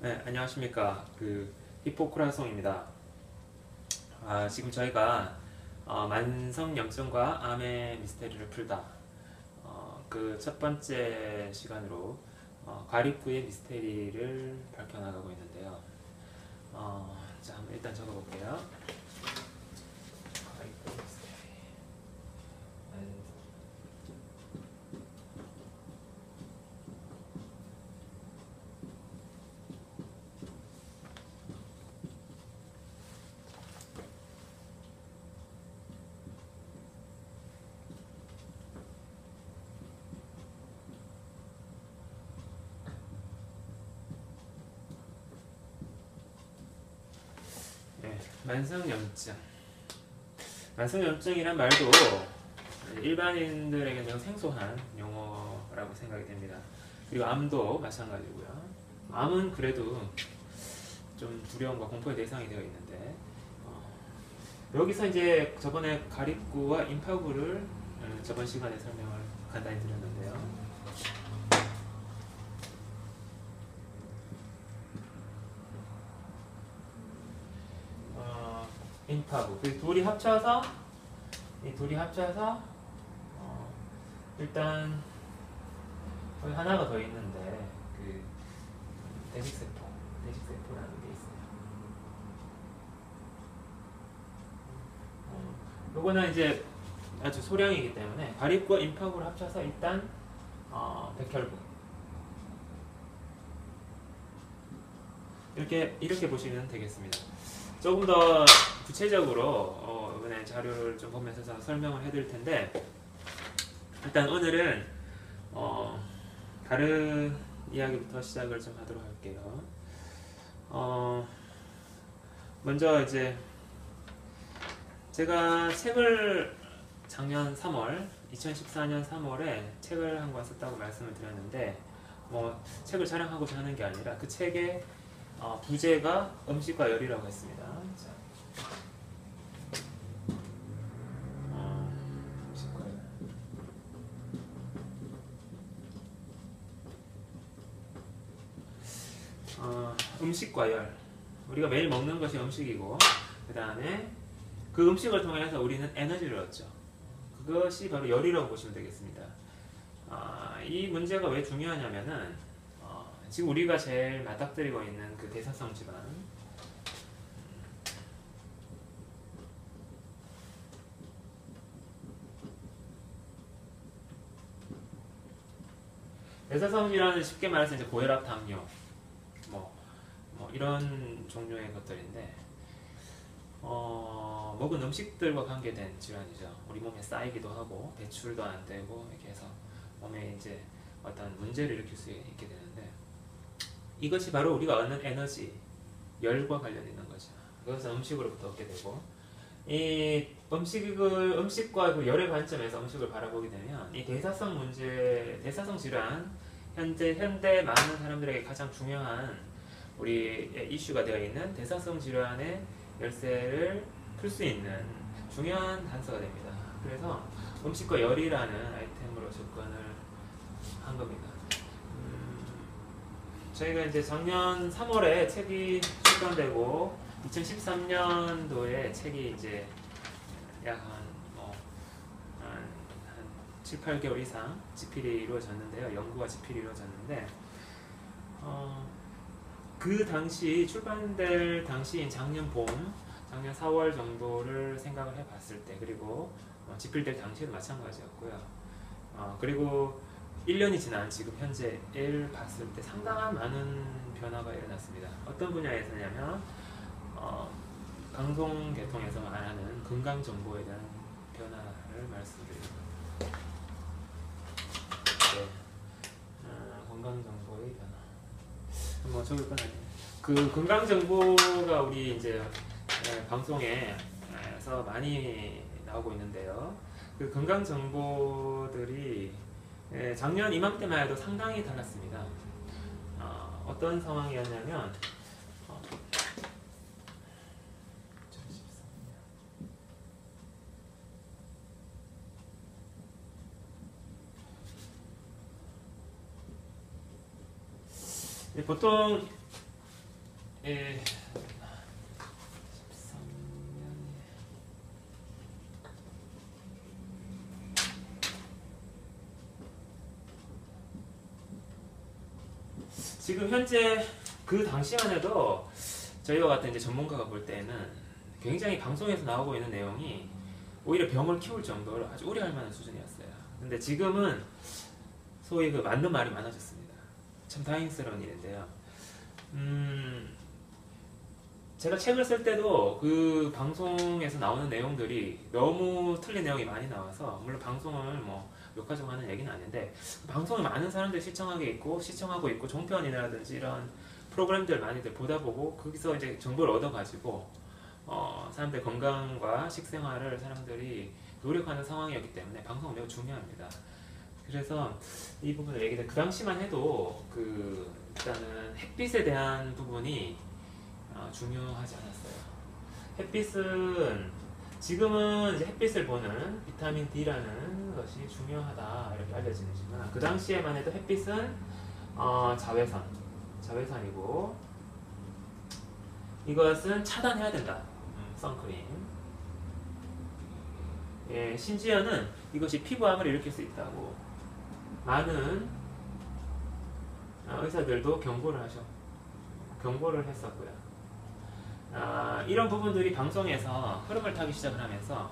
네, 안녕하십니까. 히포크라송입니다. 지금 저희가 만성염증과 암의 미스테리를 풀다. 그 첫 번째 시간으로 과립구의 미스테리를 밝혀나가고 있는데요. 자, 한번 일단 적어볼게요. 과립구 미스테리. 네, 만성염증. 만성염증이란 말도 일반인들에게 매우 생소한 용어라고 생각이 됩니다. 그리고 암도 마찬가지고요. 암은 그래도 좀 두려움과 공포의 대상이 되어 있는데 여기서 이제 저번에 가립구와 임파구를 저번 시간에 설명을 간단히 드렸는데요. 임파구 이 둘이 합쳐서 일단 거기 하나가 더 있는데 대식세포라는 게 있어요. 요거는 이제 아주 소량이기 때문에 가립구와 임파구를 합쳐서 일단 백혈구 이렇게 보시면 되겠습니다. 조금 더 구체적으로 이번에 자료를 좀 보면서 설명을 해드릴 텐데 일단 오늘은 다른 이야기부터 시작을 좀 하도록 할게요. 먼저 이제 제가 책을 작년 3월 2014년 3월에 책을 한 권 썼다고 말씀을 드렸는데 책을 자랑하고자 하는 게 아니라 그 책의 부제가 음식과 열이라고 했습니다. 자, 음식과 열. 음식과 열. 우리가 매일 먹는 것이 음식이고 그 다음에 그 음식을 통해서 우리는 에너지를 얻죠. 그것이 바로 열이라고 보시면 되겠습니다. 이 문제가 왜 중요하냐면은 지금 우리가 제일 맞닥뜨리고 있는 그 대사성 질환 대사성 질환은 쉽게 말해서 이제 고혈압, 당뇨 이런 종류의 것들인데 먹은 음식들과 관계된 질환이죠. 우리 몸에 쌓이기도 하고 배출도 안 되고 이렇게 해서 몸에 이제 어떤 문제를 일으킬 수 있게 되는데 이것이 바로 우리가 얻는 에너지, 열과 관련 있는 거죠. 그것은 음식으로부터 얻게 되고 이 음식과 그 열의 관점에서 음식을 바라보게 되면 이 대사성 문제, 대사성 질환 현대 많은 사람들에게 가장 중요한 우리의 이슈가 되어 있는 대사성 질환의 열쇠를 풀 수 있는 중요한 단서가 됩니다. 그래서 음식과 열이라는 아이템으로 접근을 한 겁니다. 저희가 이제 작년 3월에 책이 출간되고 2013년도에 책이 이제 약 한 7, 8개월 이상 집필이 이루어졌는데요. 연구와 집필이 이루어졌는데 그 당시 출간될 당시인 작년 4월 정도를 생각을 해봤을 때 그리고 집필될 당시에도 마찬가지였고요. 그리고 1년이 지난 지금 현재를 봤을 때 상당한 많은 변화가 일어났습니다. 어떤 분야에서냐면 방송계통에서 말하는 건강정보에 대한 변화를 말씀드립니다. 네. 건강정보의 변화. 적을 건 아니에요. 그 건강정보가 우리 이제 방송에서 많이 나오고 있는데요. 그 건강정보들이 작년 이맘때만 해도 상당히 달랐습니다. 어떤 상황이었냐면 보통 예, 지금 현재 그 당시만 해도 저희와 같은 이제 전문가가 볼 때는 굉장히 방송에서 나오고 있는 내용이 오히려 병을 키울 정도로 아주 우려할 만한 수준이었어요. 근데 지금은 소위 그 맞는 말이 많아졌습니다. 참 다행스러운 일인데요. 제가 책을 쓸 때도 그 방송에서 나오는 내용들이 너무 틀린 내용이 많이 나와서, 물론 방송을 뭐 욕하자고 하는 얘기는 아닌데, 방송을 많은 사람들이 시청하고 있고 종편이라든지 이런 프로그램들 많이들 보다 보고 거기서 이제 정보를 얻어가지고 사람들 건강과 식생활을 사람들이 노력하는 상황이었기 때문에 방송은 매우 중요합니다. 그래서 이 부분을 얘기해, 그 당시만 해도 그 일단은 햇빛에 대한 부분이 중요하지 않았어요. 햇빛은 지금은 이제 햇빛을 보는 비타민 D라는 것이 중요하다 이렇게 알려지지만, 그 당시에만 해도 햇빛은 자외선이고 이것은 차단해야 된다. 선크림. 예, 심지어는 이것이 피부암을 일으킬 수 있다고 많은 의사들도 경고를 했었고요. 이런 부분들이 방송에서 흐름을 타기 시작을 하면서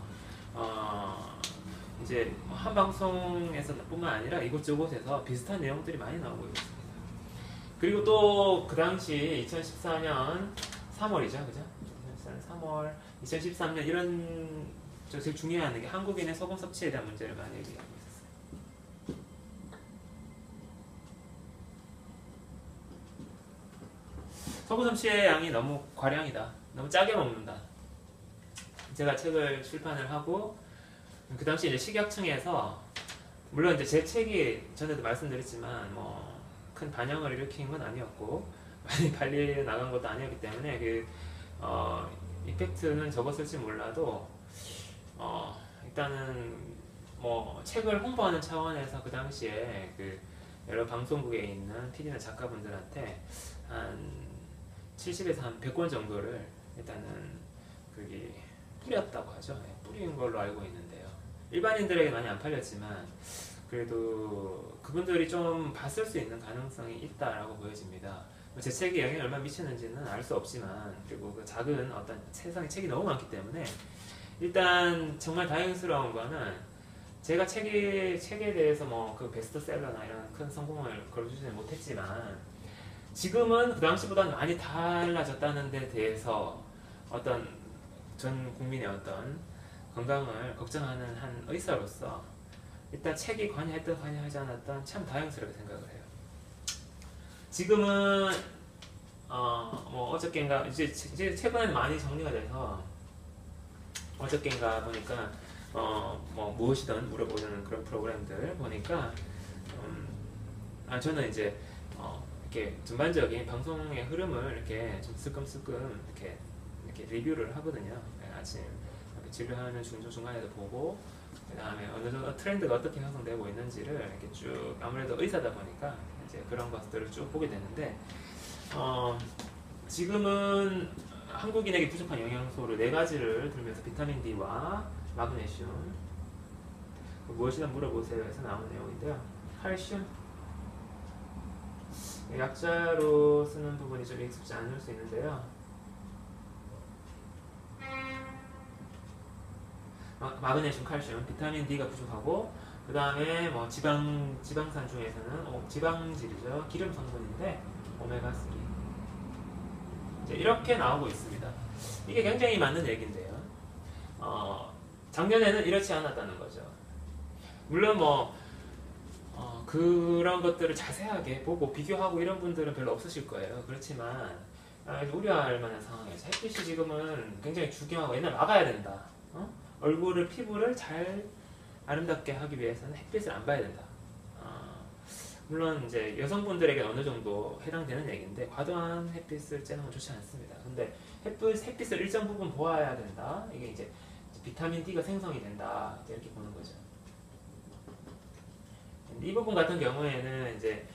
이제 한 방송에서 뿐만 아니라 이곳저곳에서 비슷한 내용들이 많이 나오고 있습니다. 그리고 또 그 당시 2014년 3월이죠, 그죠? 3월, 2013년 이런 제일 중요한 게 한국인의 소금 섭취에 대한 문제를 많이 얘기하고 있었어요. 소금 섭취의 양이 너무 과량이다. 너무 짜게 먹는다. 제가 책을 출판을 하고 그 당시 이제 식약청에서, 물론 이제 제 책이 전에도 말씀드렸지만 뭐 큰 반향을 일으킨 건 아니었고 많이 팔려 나간 것도 아니었기 때문에 이펙트는 적었을지 몰라도 일단은 뭐 책을 홍보하는 차원에서 그 당시에 그 여러 방송국에 있는 PD나 작가분들한테 한 70에서 한 100권 정도를 일단은 그게 뿌렸다고 하죠. 뿌린 걸로 알고 있는데요. 일반인들에게 많이 안 팔렸지만 그래도 그분들이 좀 봤을 수 있는 가능성이 있다라고 보여집니다. 제 책에 영향이 얼마나 미치는지는 알 수 없지만, 그리고 그 작은 어떤 세상에 책이 너무 많기 때문에 일단 정말 다행스러운 거는 제가 책에 대해서 뭐 그 베스트셀러나 이런 큰 성공을 거둬주지는 못했지만 지금은 그 당시보다는 많이 달라졌다는 데 대해서 어떤 전 국민의 어떤 건강을 걱정하는 한 의사로서 일단 책이 관여했든 관여하지 않았든 참 다행스럽게 생각을 해요. 지금은 뭐 어저께인가 이제 최근에 많이 정리가 돼서 어저께인가 보니까 뭐 무엇이든 물어보는 그런 프로그램들 보니까 저는 이제 이렇게 전반적인 방송의 흐름을 이렇게 좀 슬금슬금 이렇게 리뷰를 하거든요. 아침 이렇게 진료하는 중간에도 보고, 그 다음에 어느 정도 트렌드가 어떻게 형성되고 있는지를 이렇게 쭉, 아무래도 의사다 보니까 이제 그런 것들을 쭉 보게 되는데, 지금은 한국인에게 부족한 영양소를 4가지를 들면서 비타민 D와 마그네슘, 무엇이나 물어보세요 해서 나온 내용인데요. 칼슘, 약자로 쓰는 부분이 좀 익숙지 않을 수 있는데요. 마그네슘, 칼슘, 비타민 D가 부족하고, 그 다음에 뭐 지방산 중에서는 지방질이죠. 기름 성분인데 오메가3. 이제 이렇게 나오고 있습니다. 이게 굉장히 맞는 얘기인데요. 작년에는 이렇지 않았다는 거죠. 물론 뭐 그런 것들을 자세하게 보고 비교하고 이런 분들은 별로 없으실 거예요. 그렇지만 우려할 만한 상황이에요. 햇빛이 지금은 굉장히 중요하고 옛날 막아야 된다. 얼굴을, 피부를 잘 아름답게 하기 위해서는 햇빛을 안 봐야 된다. 물론 이제 여성분들에게 어느 정도 해당되는 얘기인데 과도한 햇빛을 쬐는 건 좋지 않습니다. 근데 햇빛을 일정 부분 보아야 된다. 이게 이제 비타민 D가 생성이 된다. 이렇게 보는 거죠. 이 부분 같은 경우에는 이제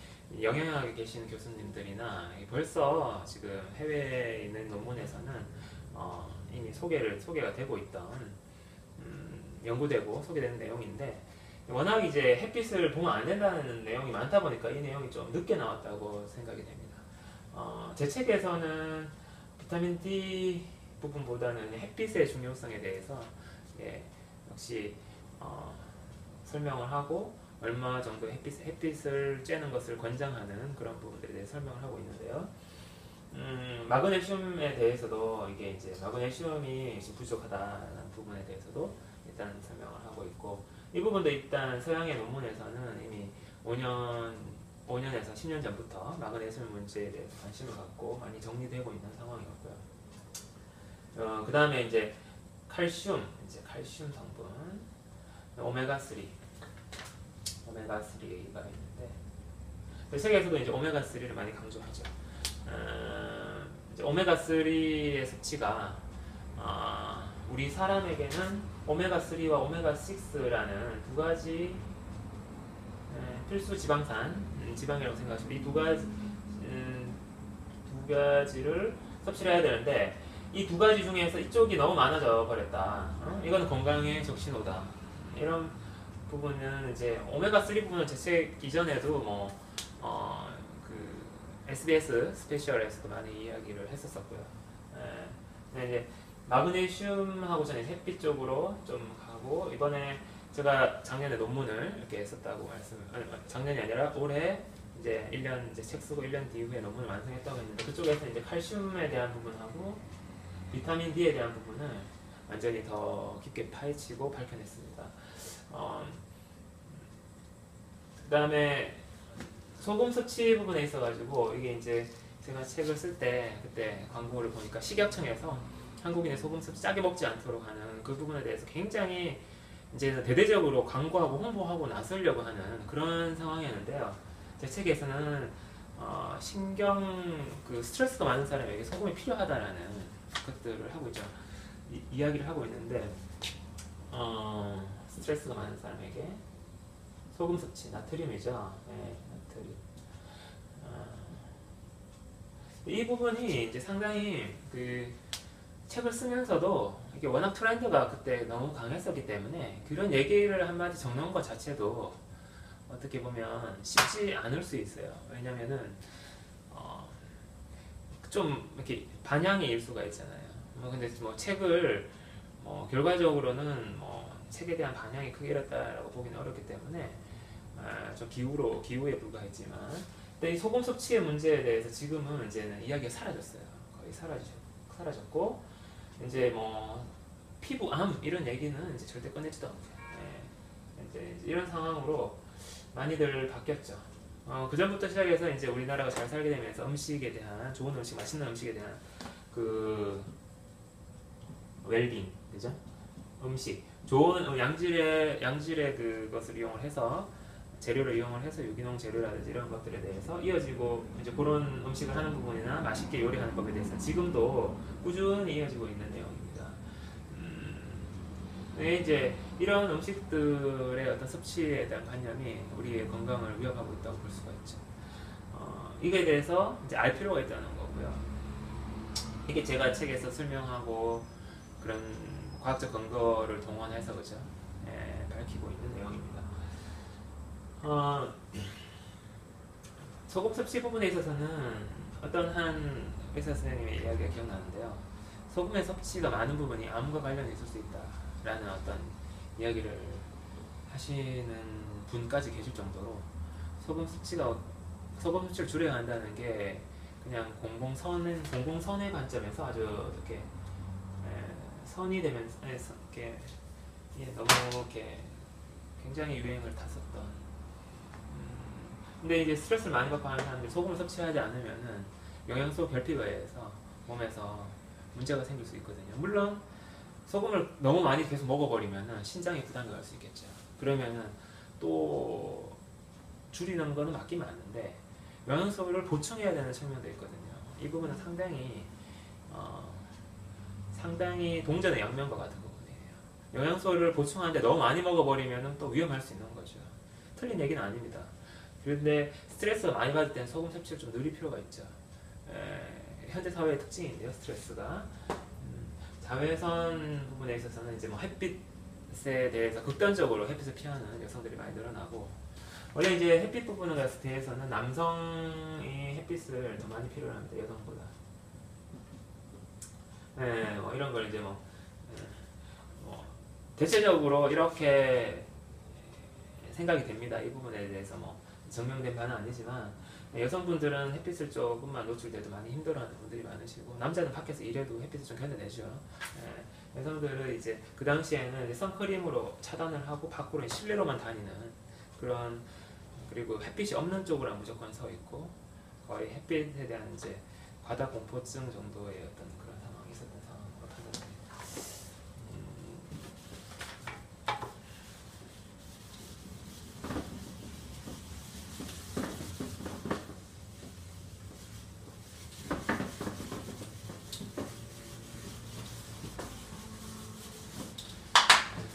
영양학에 계시는 교수님들이나 벌써 지금 해외에 있는 논문에서는 이미 소개가 되고 있던 연구되고 소개되는 내용인데 워낙 이제 햇빛을 보면 안 된다는 내용이 많다 보니까 이 내용이 좀 늦게 나왔다고 생각이 됩니다. 제 책에서는 비타민 D 부분보다는 햇빛의 중요성에 대해서 역시 설명을 하고 얼마 정도 햇빛을 쬐는 것을 권장하는 그런 부분들에 대해 설명을 하고 있는데요. 마그네슘에 대해서도 이게 이제 마그네슘이 부족하다는 부분에 대해서도 일단 설명을 하고 있고 이 부분도 일단 서양의 논문에서는 이미 5년에서 10년 전부터 마그네슘 문제에 대해서 관심을 갖고 많이 정리되고 있는 상황이었고요. 그 다음에 이제 칼슘 성분, 오메가3가 있는데 세계에서도 이제 오메가3를 많이 강조하죠. 이제 오메가3의 섭취가 우리 사람에게는 오메가3와 오메가6라는 두 가지 필수 지방이라고 생각하시면 이 두 가지를 섭취를 해야 되는데 이 두 가지 중에서 이쪽이 너무 많아져 버렸다. 이건 건강에 적신호다. 이런 부분은 이제 오메가3 부분은 제 책 이전에도 SBS 스페셜에서도 많이 이야기를 했었었고요. 근데 이제 마그네슘하고 저는 햇빛 쪽으로 좀 가고 이번에 제가 작년에 논문을 이렇게 썼다고 작년이 아니라 올해 이제 1년 이제 책 쓰고 1년 뒤후에 논문을 완성했다고 했는데 그쪽에서 이제 칼슘에 대한 부분하고 비타민 D에 대한 부분을 완전히 더 깊게 파헤치고 밝혀냈습니다. 그 다음에 소금 섭취 부분에 있어가지고 이게 이제 제가 책을 쓸 때 그때 광고를 보니까 식약청에서 한국인의 소금 섭취 짜게 먹지 않도록 하는 그 부분에 대해서 굉장히 이제 대대적으로 광고하고 홍보하고 나서려고 하는 그런 상황이었는데요. 제 책에서는 스트레스가 많은 사람에게 소금이 필요하다라는 것들을 하고 있죠. 이야기를 하고 있는데 스트레스가 많은 사람에게 소금 섭취, 나트륨이죠. 네, 나트륨. 이 부분이 이제 상당히 책을 쓰면서도 이게 워낙 트렌드가 그때 너무 강했었기 때문에 그런 얘기를 한마디 적는 것 자체도 어떻게 보면 쉽지 않을 수 있어요. 왜냐면은 좀 이렇게 반향일 수가 있잖아요. 근데 책을 결과적으로는 책에 대한 반향이 크게 일었다라고 보기는 어렵기 때문에 좀 기우에 불과했지만 근데 이 소금 섭취의 문제에 대해서 지금은 이제는 이야기가 사라졌어요. 거의 사라졌고 이제 피부암 이런 얘기는 이제 절대 꺼내지도 않고요. 이제 이런 상황으로 많이들 바뀌었죠. 그 전부터 시작해서 이제 우리나라가 잘 살게 되면서 음식에 대한 좋은 음식, 맛있는 음식에 대한 웰빙, 그죠? 음식, 좋은 양질의 그것을 이용을 해서 재료를 이용을 해서 유기농 재료라든지 이런 것들에 대해서 이어지고 이제 그런 음식을 하는 부분이나 맛있게 요리하는 법에 대해서 지금도 꾸준히 이어지고 있는 내용입니다. 이제 이런 음식들의 어떤 섭취에 대한 관념이 우리의 건강을 위협하고 있다고 볼 수가 있죠. 이거에 대해서 이제 알 필요가 있다는 거고요. 이게 제가 책에서 설명하고 그런 과학적 근거를 동원해서 그죠? 밝히고 있는 내용입니다. 소금 섭취 부분에 있어서는 어떤 한 의사 선생님의 이야기가 기억나는데요. 소금의 섭취가 많은 부분이 암과 관련이 있을 수 있다라는 어떤 이야기를 하시는 분까지 계실 정도로 소금 섭취를 줄여야 한다는 게 그냥 공공선의 관점에서 아주 이렇게 선이 되면서 이렇게 너무 이렇게 굉장히 유행을 탔었던. 근데 이제 스트레스를 많이 받고 하는 사람들이 소금을 섭취하지 않으면은 영양소 결핍에 의해서 몸에서 문제가 생길 수 있거든요. 물론 소금을 너무 많이 계속 먹어버리면은 신장에 부담이 갈 수 있겠죠. 그러면은 또 줄이는 거는 맞긴 맞는데 영양소를 보충해야 되는 측면도 있거든요. 이 부분은 상당히 동전의 양면과 같은 부분이에요. 영양소를 보충하는데 너무 많이 먹어버리면 또 위험할 수 있는 거죠. 틀린 얘기는 아닙니다. 그런데 스트레스가 많이 받을 때는 소금 섭취를 좀 늘릴 필요가 있죠. 현대 사회의 특징인데요, 스트레스가. 자외선 부분에 있어서는 이제 뭐 햇빛에 대해서 극단적으로 햇빛을 피하는 여성들이 많이 늘어나고, 원래 이제 햇빛 부분에 대해서는 남성이 햇빛을 더 많이 필요로 합니다, 여성보다. 뭐 이런 걸 이제 뭐 대체적으로 이렇게 생각이 됩니다. 이 부분에 대해서 뭐 증명된 바는 아니지만, 여성분들은 햇빛을 조금만 노출돼도 많이 힘들어하는 분들이 많으시고, 남자는 밖에서 일해도 햇빛을 좀 견뎌내죠. 여성들은 이제 그 당시에는 선크림으로 차단을 하고 밖으로 실내로만 다니는 그런, 그리고 햇빛이 없는 쪽으로 무조건 서 있고, 거의 햇빛에 대한 이제 과다 공포증 정도의 어떤 그런 상황이 있었던 상황으로 판단됩니다.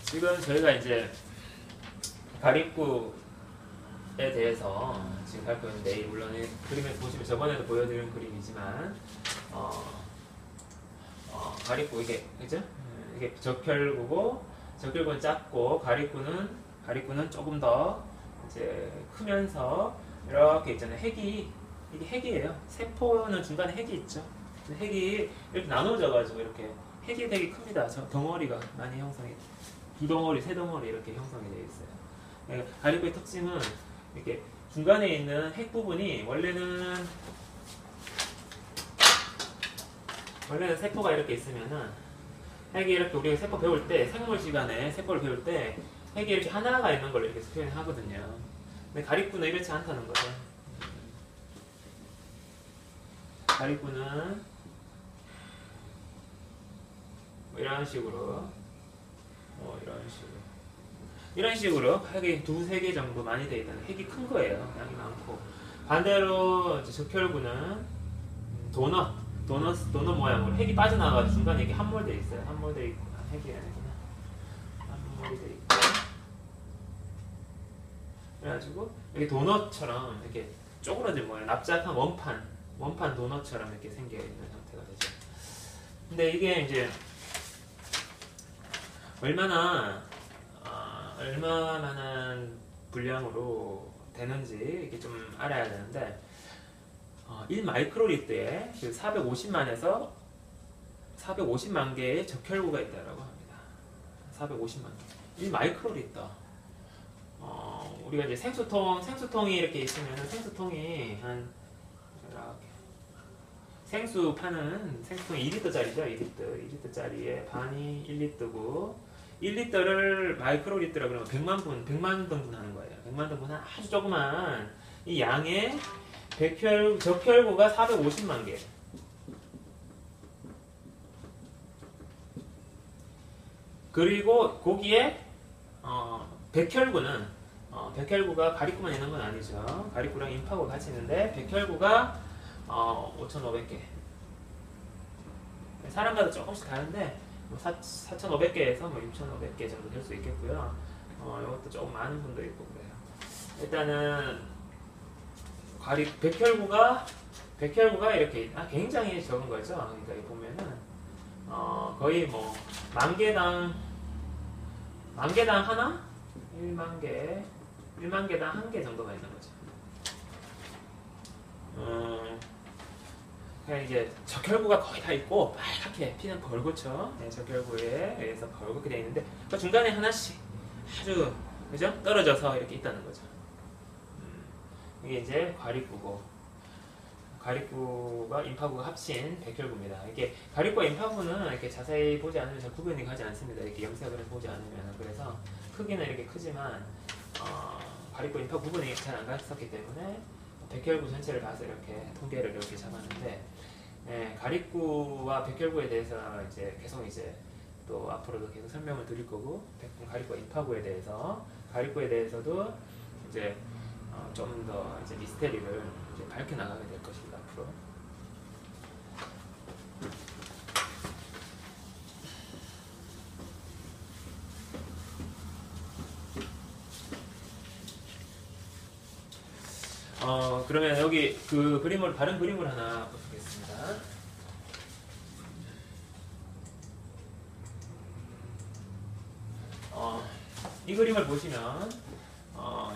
지금 저희가 이제 가립구에 대해서 지금 할 건데, 물론 이 그림을 보시면 저번에도 보여드린 그림이지만, 가립구 이게 그죠? 이게 적혈구고, 적혈구는 작고 가립구는 조금 더 이제 크면서 이렇게 있잖아요. 핵이, 이게 핵이에요. 세포는 중간에 핵이 있죠. 핵이 이렇게 나눠져가지고 이렇게 핵이 되게 큽니다. 저 덩어리가 많이 형성이, 두 덩어리, 세 덩어리 이렇게 형성이 되어 있어요. 가립구의 특징은 이렇게 중간에 있는 핵 부분이 원래는 세포가 이렇게 있으면은, 핵이 이렇게, 우리가 세포 배울 때, 생물 시간에 세포를 배울 때 핵이 이렇게 하나가 있는 걸 이렇게 표현하거든요. 근데 가립구는 이렇지 않다는 거죠. 가립구는 뭐 이런 식으로, 이런 식으로 핵이 두세 개 정도 많이 되어 있는, 핵이 큰 거예요. 양이 많고. 반대로 이제 적혈구는 도넛 모양으로 핵이 빠져나가서 중간에 이게 함몰되어 있어요. 함몰되어 있고, 핵이 아니구나. 함몰이 되어 있고. 그래가지고 이렇게 도넛처럼 이렇게 쪼그라진 모양, 납작한 원판 도넛처럼 이렇게 생겨 있는 형태가 되죠. 근데 이게 이제 얼마만한 분량으로 되는지 이렇게 좀 알아야 되는데, 1마이크로리터에 450만에서 450만 개의 적혈구가 있다고 합니다. 450만 개. 1마이크로리터. 우리가 이제 생수통이 이렇게 있으면, 생수통이 한, 이렇게. 생수 파는 생수통이 2리터짜리죠. 2리터짜리에 반이 1리터고, 1리터를 마이크로리터라 그러면 100만 등분 하는 거예요. 100만 등분 한 아주 조그만 이 양의 적혈구가 450만 개. 그리고 거기에 백혈구가 가립구만 있는 건 아니죠. 가립구랑 임파구가 같이 있는데, 백혈구가 5,500개. 사람마다 조금씩 다른데, 4,500개에서 6,500개 정도 될 수 있겠고요. 이것도 조금 많은 분도 있고 그래요. 일단은 백혈구가 이렇게 굉장히 적은 거죠. 그러니까 이 보면은 거의 뭐 만개당 하나, 1만 개당 한 개 정도가 있는 거죠. 그냥 이제 적혈구가 거의 다 있고, 빨갛게 피는 벌겋죠. 네, 적혈구에 의해서 벌겋게 되어 있는데, 그 중간에 하나씩 아주, 그죠? 떨어져서 이렇게 있다는 거죠. 이게 이제 가립구가 임파구가 합친 백혈구입니다. 이게 가립구와 임파구는 이렇게 자세히 보지 않으면 잘 구분이 가지 않습니다. 이렇게 염색을 보지 않으면. 그래서 크기는 이렇게 크지만 가립구 임파구 구분이 잘 안 갔었기 때문에 백혈구 전체를 봐서 이렇게 통계를 이렇게 잡았는데, 가립구와 백혈구에 대해서 이제 계속 이제 또 앞으로도 계속 설명을 드릴 거고, 가립구와 임파구에 대해서도 이제 좀 더 이제 미스테리를 이제 밝혀나가게 될 것입니다, 앞으로. 그러면 여기 그 그림을 다른 그림을 하나 보겠습니다. 이 그림을 보시면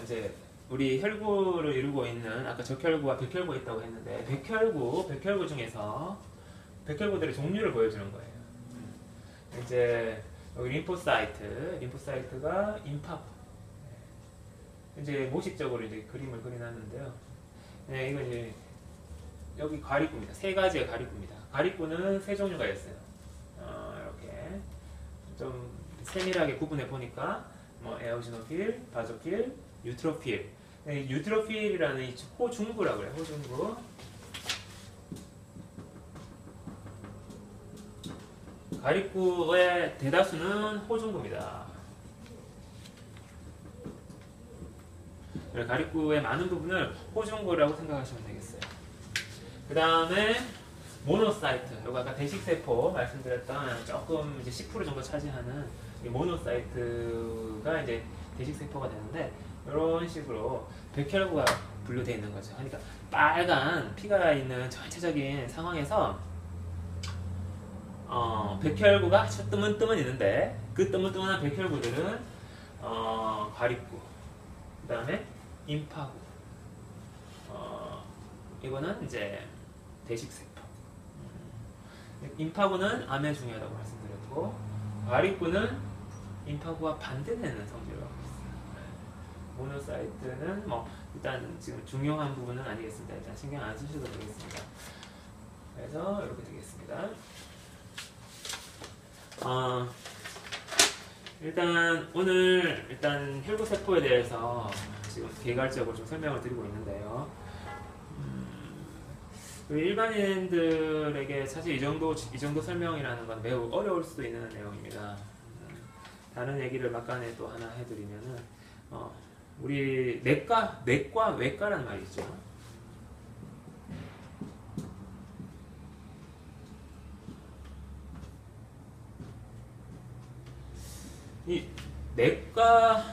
이제 우리 혈구를 이루고 있는 아까 적혈구와 백혈구가 있다고 했는데 백혈구 중에서 백혈구들의 종류를 보여주는 거예요. 이제 여기 림포사이트가 임파구. 이제 모식적으로 이제 그림을 그려놨는데요. 네, 이거 이제 여기 가리구입니다. 세 가지의 가리구입니다. 가리구는 세 종류가 있어요. 이렇게 좀 세밀하게 구분해 보니까 뭐 에오지노필, 바조필, 유트로필. 네, 유트로필이라는 이 호중구라고 그래요. 호중구. 가리구의 대다수는 호중구입니다. 가리구의 많은 부분을 호중구라고 생각하시면 되겠어요. 그 다음에 모노사이트, 요거 아까 대식세포 말씀드렸던 조금 이제 10% 정도 차지하는 이 모노사이트가 이제 대식세포가 되는데 이런 식으로 백혈구가 분류되어 있는 거죠. 그러니까 빨간 피가 있는 전체적인 상황에서 백혈구가 아주 뜨문뜨문 있는데 그 뜨문뜨문한 백혈구들은 가리구, 그 다음에 임파구, 이거는 이제 대식세포. 임파구는 암에 중요하다고 말씀드렸고 가리구는 임파구와 반대되는 성질을 하고 있어요. 모노사이트는 뭐 일단 지금 중요한 부분은 아니겠습니다. 일단 신경 안 쓰셔도 되겠습니다. 그래서 이렇게 되겠습니다. 일단 오늘 혈구세포에 대해서 지금 개괄적으로 좀 설명을 드리고 있는데요. 일반인들에게 사실 이 정도 설명이라는 건 매우 어려울 수도 있는 내용입니다. 다른 얘기를 막간에 또 하나 해드리면은 우리 내과, 외과라는 말이 있죠. 이 내과,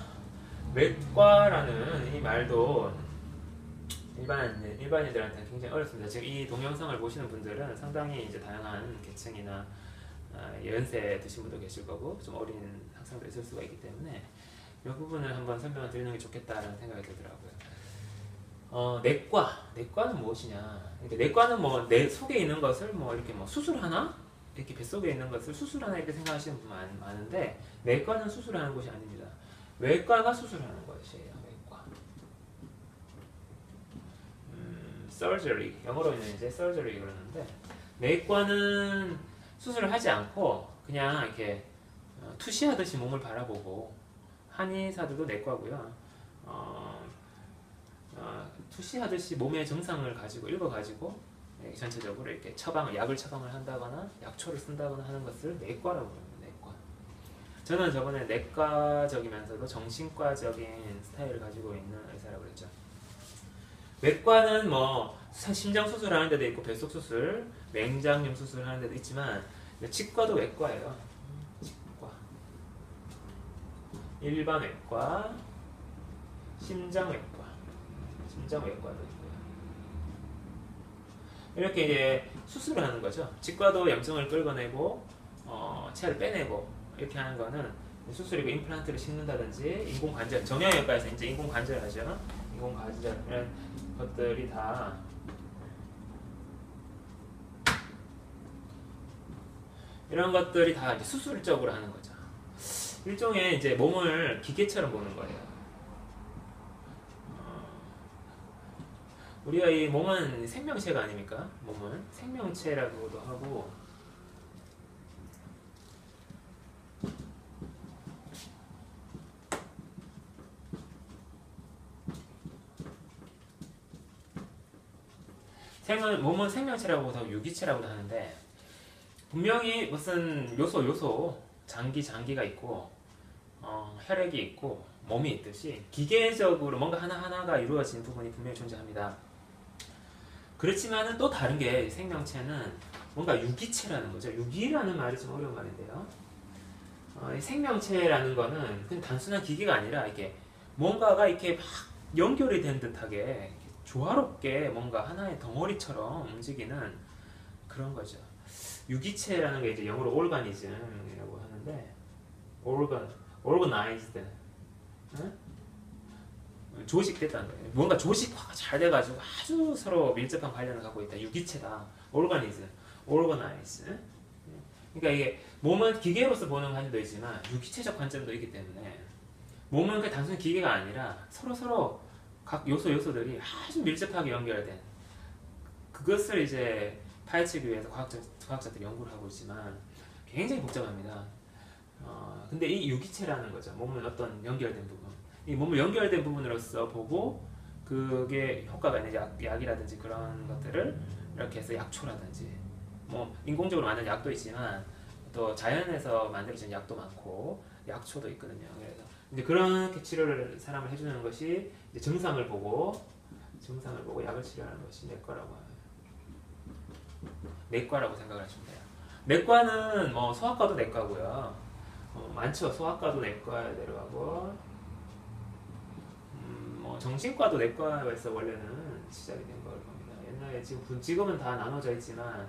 외과라는 이 말도 일반인들한테 굉장히 어렵습니다. 지금 이 동영상을 보시는 분들은 상당히 이제 다양한 계층이나 연세 드신 분도 계실 거고 좀 어린 학생도 있을 수가 있기 때문에 이 부분을 한번 설명을 드리는 게 좋겠다라는 생각이 들더라고요. 내과는 무엇이냐? 내과는 뭐 내 속에 있는 것을 뭐 이렇게 뭐 수술하나? 이렇게 뱃속에 있는 것을 수술하나 이렇게 생각하시는 분 많은데 내과는 수술하는 곳이 아닙니다. 외과가 수술하는 것이에요. 외과. surgery, 영어로는 이제 surgery 그러는데 내과는 수술을 하지 않고 그냥 이렇게 투시하듯이 몸을 바라보고 한의사들도 내과고요. 투시하듯이 몸의 증상을 가지고 읽어가지고 전체적으로 이렇게 약을 처방을 한다거나 약초를 쓴다거나 하는 것을 내과라고 합니다. 내과. 저는 저번에 내과적이면서도 정신과적인 스타일을 가지고 있는 의사라고 그랬죠. 외과는 뭐 심장 수술하는 데도 있고 뱃속 수술, 맹장염 수술하는 데도 있지만 치과도 외과예요. 치과. 일반 외과, 심장외과, 심장외과도 있고요. 이렇게 이제 수술을 하는 거죠. 치과도 염증을 끌어내고 체를 빼내고 이렇게 하는 거는 수술이고 임플란트를 심는다든지 인공관절, 정형외과에서 이제 인공관절 하죠. 인공관절 이런 것들이 다 이런 것들이 다 이제 수술적으로 하는 거죠. 일종의 이제 몸을 기계처럼 보는 거예요. 우리가 이 몸은 생명체가 아닙니까? 몸은 생명체라고도 하고 몸은 생명체라고도 하고 유기체라고도 하는데 분명히 무슨 요소 장기가 있고 혈액이 있고 몸이 있듯이 기계적으로 뭔가 하나하나가 이루어진 부분이 분명히 존재합니다. 그렇지만은 또 다른 게 생명체는 뭔가 유기체라는 거죠. 유기라는 말이 좀 어려운 말인데요. 생명체라는 거는 그냥 단순한 기계가 아니라 이렇게 뭔가가 이렇게 막 연결이 된 듯하게 조화롭게 뭔가 하나의 덩어리처럼 움직이는 그런 거죠. 유기체라는 게 이제 영어로 organism이라고 하는데 organized, 응? 조직됐다는 거예요. 뭔가 조직화가 잘 돼가지고 아주 서로 밀접한 관련을 갖고 있다. 유기체다. organize. 그러니까 이게 몸은 기계로서 보는 관점도 있지만 유기체적 관점도 있기 때문에 몸은 그 단순히 기계가 아니라 서로 각 요소들이 아주 밀접하게 연결된 그것을 이제 파헤치기 위해서 과학자들이 연구를 하고 있지만 굉장히 복잡합니다. 근데 이 유기체라는 거죠. 몸은 어떤 연결된 부분. 이 몸을 연결된 부분으로서 보고 그게 효과가 있는 약이라든지 그런 것들을 이렇게 해서 약초라든지 뭐 인공적으로 만든 약도 있지만 또 자연에서 만들어진 약도 많고 약초도 있거든요. 그래서 이제 그렇게 치료를 사람을 해주는 것이 이제 증상을 보고 약을 치료하는 것이 내과라고 해요. 내과라고 생각을 하시면 돼요. 내과는 뭐 소아과도 내과고요. 많죠. 소아과도 내과에 들어가고 뭐 정신과도 내과에서 원래는 시작이 된 걸 겁니다. 옛날에 지금은 다 나눠져 있지만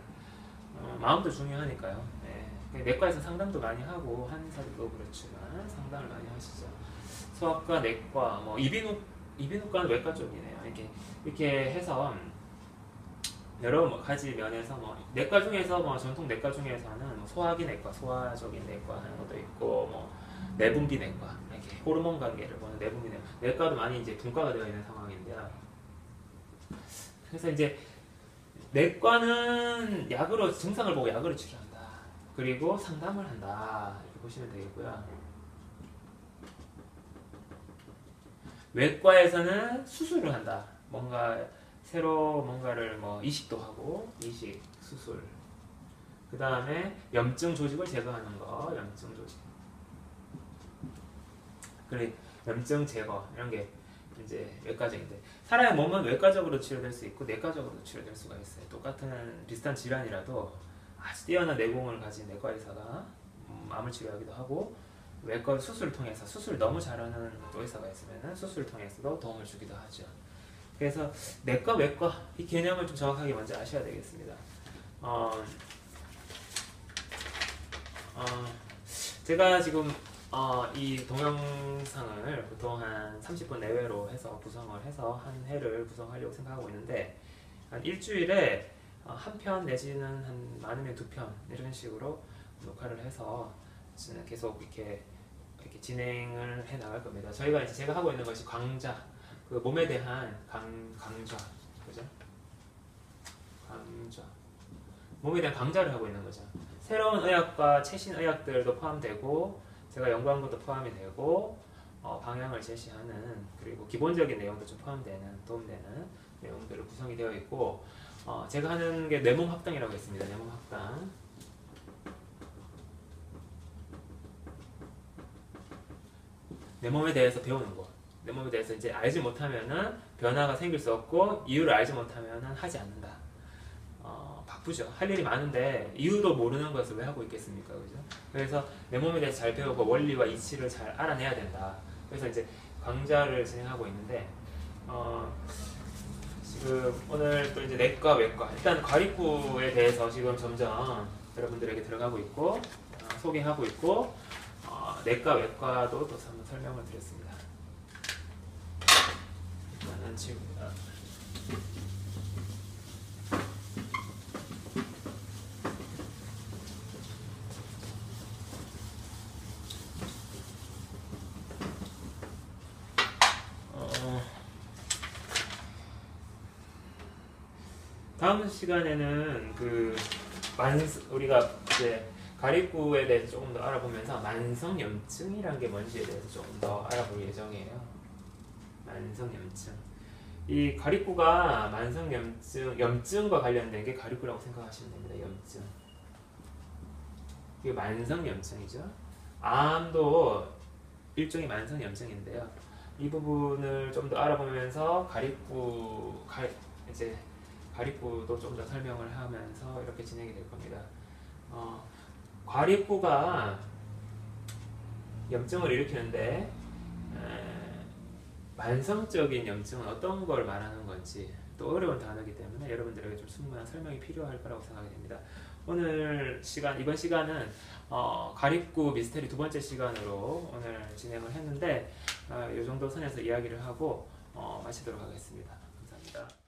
마음도 중요하니까요. 네. 내과에서 상담도 많이 하고 한의사들도 그렇지만 상담을 많이 하시죠. 소아과, 내과, 뭐 이비인후과는 외과 쪽이네요. 이렇게 해서 여러 가지 면에서 뭐 내과 중에서 뭐 전통 내과 중에서는 뭐 소화기 내과, 소화적인 내과 하는 것도 있고 뭐 내분비 내과, 이렇게 호르몬 관계를 보는 내분비 내과. 내과도 많이 이제 분과가 되어 있는 상황인데요. 그래서 이제 내과는 약으로 증상을 보고 약으로 치료한다. 그리고 상담을 한다. 이렇게 보시면 되겠고요. 외과에서는 수술을 한다. 새로 뭔가를 뭐 이식도 하고 이식, 수술. 그 다음에 염증 조직을 제거하는 거, 염증 조직. 그래 염증 제거 이런 게 이제 외과적인데 사람의 몸은 외과적으로 치료될 수 있고 내과적으로도 치료될 수가 있어요. 똑같은 비슷한 질환이라도 아주 뛰어난 내공을 가진 내과 의사가 암을 치료하기도 하고 외과 수술을 통해서 수술을 너무 잘하는 의사가 있으면 수술을 통해서도 도움을 주기도 하죠. 그래서 내과, 외과 이 개념을 좀 정확하게 먼저 아셔야 되겠습니다. 제가 지금 이 동영상을 보통 한 30분 내외로 해서 구성을 해서 한 회를 구성하려고 생각하고 있는데 한 일주일에 한 편 내지는 한 많으면 2편 이런 식으로 녹화를 해서 계속 이렇게 진행을 해 나갈 겁니다. 제가 하고 있는 것이 강좌, 그 몸에 대한 강좌, 그죠? 강좌, 몸에 대한 강좌를 하고 있는 거죠. 새로운 의학과 최신 의학들도 포함되고 제가 연구한 것도 포함이 되고 방향을 제시하는 그리고 기본적인 내용도 좀 포함되는 도움되는 내용들로 구성이 되어 있고 제가 하는 게 내몸 합당이라고 있습니다. 내몸 합당. 내 몸에 대해서 배우는 거. 내 몸에 대해서 이제 알지 못하면은 변화가 생길 수 없고 이유를 알지 못하면은 하지 않는다. 바쁘죠. 할 일이 많은데 이유도 모르는 것을 왜 하고 있겠습니까, 그죠? 그래서 내 몸에 대해서 잘 배우고 원리와 이치를 잘 알아내야 된다. 그래서 이제 강좌를 진행하고 있는데 지금 오늘 또 이제 내과, 외과 일단 과립구에 대해서 지금 점점 여러분들에게 들어가고 있고 소개하고 있고 내과, 외과도 또 한번 설명을 드렸습니다. 일단은 지금 다음 시간에는 우리가 이제 가립구에 대해서 조금 더 알아보면서 만성염증이라는 게 뭔지에 대해서 조금 더 알아볼 예정이에요. 만성염증. 이 가립구가 염증과 관련된 게 가립구라고 생각하시면 됩니다. 염증. 이게 만성염증이죠. 암도 일종의 만성염증인데요. 이 부분을 좀 더 알아보면서 가립구도 좀 더 설명을 하면서 이렇게 진행이 될 겁니다. 가립구가 염증을 일으키는데 만성적인 염증은 어떤 걸 말하는 건지 또 어려운 단어이기 때문에 여러분들에게 좀 충분한 설명이 필요할 거라고 생각이 됩니다. 이번 시간은 가립구 미스테리 두 번째 시간으로 오늘 진행을 했는데 이 정도 선에서 이야기를 하고 마치도록 하겠습니다. 감사합니다.